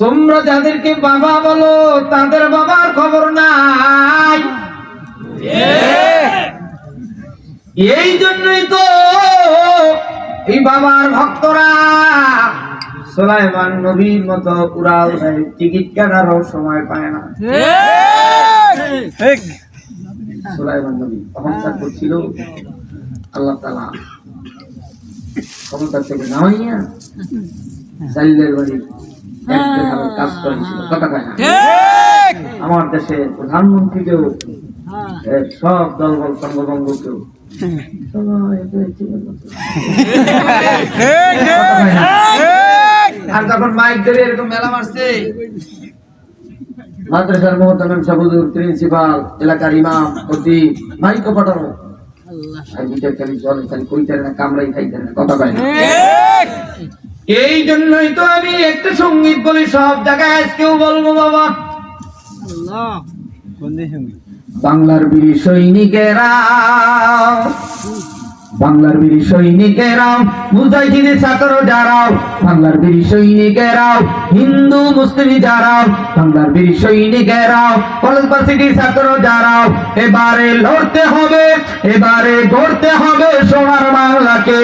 তোমরা যাদেরকে বাবা বলো তাদের বাবার খবর নাই। এই জন্যই তো এই বাবার ভক্তরা সুলাইমান নবীর মতো উড়াল টিকিট কাটারও সময় পায় না। সুলাইমান নবী অহংকার করছিল, আল্লাহ তাআলা ক্ষমতা থেকে নামাইয়া জালিলের বাড়ি কাজ করেছিল। কথা কয় না? আমার দেশে প্রধানমন্ত্রীকেও সব দলবল সঙ্গভঙ্গকেও আর যখন মাইক ধরে এরকম মেলা মারছে, মাদ্রাসার মোহতামিম সাহেব হুজুর, প্রিন্সিপাল, এলাকার ইমাম, খতিব মাইকও পাঠানো, কামড়াই খাইতেন না। কথা কয় না? এই জন্যই তো আমি একটা সঙ্গীত বলি সব জায়গায় আজকেও বলবো বাবা। বাংলার বীর সৈনিকেরা, বাংলার বীর সৈনিকেরাও, মুজাহিদ ছাত্র যারাও, বাংলার বীর সৈনিকেরাও, হিন্দু মুসলিম যারাও, বাংলার বীর সৈনিকেরাও, কলেজ ভার্সিটির ছাত্র যারাও, এবারে লড়তে হবে, এবারে গড়তে হবে সোনার বাংলাকে।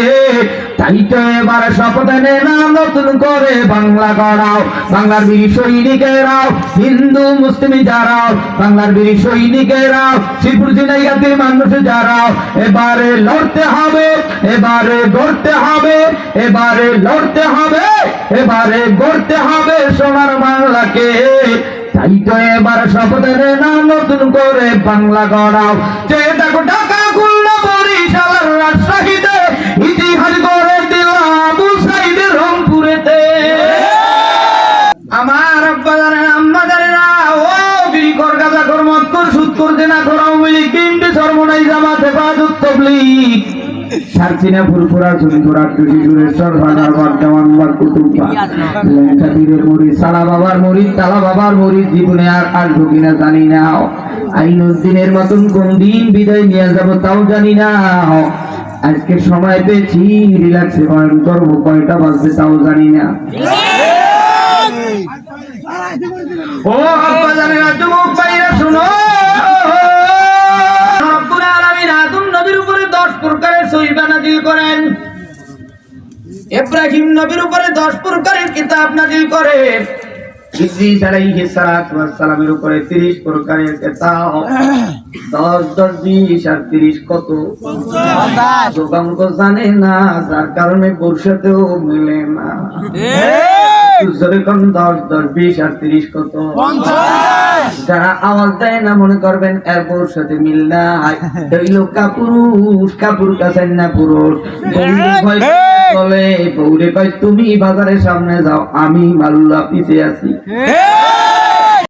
তাই তো এবার শপথ নে না নতুন করে বাংলা গড়াও। বাংলার বীর সৈনিকেরাও, হিন্দু মুসলিম যারাও, বাংলার বীর সৈনিকেরাও, শ্রীপুর ঝিনাইগাতির মানুষ যারাও, এবারে লড়তে হবে, এবারে গড়তে হবে, এবারে লড়তে হবে, এবারে গড়তে হবে সোনার বাংলাকে। তাই তো এবার শপথ নে না নতুন করে বাংলা গড়াও। যে দেখো ঢাকা, খুলনা, বরিশাল, রাজশাহীতে ইতিহাস গড়ে দিল আবু সাইদ রংপুরেতে। আমার আব্বা জানেন, আম্মা জানেনা, ও বিড়িখোর, গাঁজাখোর, মদখোর, সুদখোর, জেনাখোর, আওয়ামী লীগ, বিএনপি, সর্বনাই, জামাত, হেফাজত, তাবলীগ, সারচিনা, ফুরফুরা, চুরিখোরা, টুসিসুরেশ্বর, ভাগারবাদ, দেওয়ানবাদ, কুতুববাদ, ল্যাংচা পীরের মুরিদ, সালা বাবার মুরিদ, তালা বাবার মুরিদ, জীবনে আর আসবো কিনা জানি না। আইনুদ্দিনের মতন কোন দিন বিদায় নিয়ে যাবো তাও জানি না। আজকে সময় পেয়েছি রিল্যাক্সে বয়ান করবো, কয়টা বাজবে তাও জানি না। ও আব্বা জানেনা, যুবক ভাইরা শুনো, রব্বুল আলামিন আদম নবীর উপরে 10 প্রকারের সহিফা নাযিল করেন, ইব্রাহিম নবীর উপরে 10 প্রকারের কিতাব নাযিল করেন, ইদ্রিস আলাইহিস সালাতু ওয়াস সালামের উপরে 30 প্রকারের কিতাব। 10 10 20 আর 30 কত? 50। যোগাঙ্গ জানে না, যার কারণে বর্ষাতেও মিলে না। যখন 10 10 20 আর 30 কত? 50। যারা আওয়াজ দেয় না মনে করবেন এর বউর সাথে মিল নাই। হইল কাপুরুষ, কাপুর কাছেন না পুরুষ। বলে বউরে কয় তুমি বাজারের সামনে যাও, আমি মাল্লা পিছে আছি।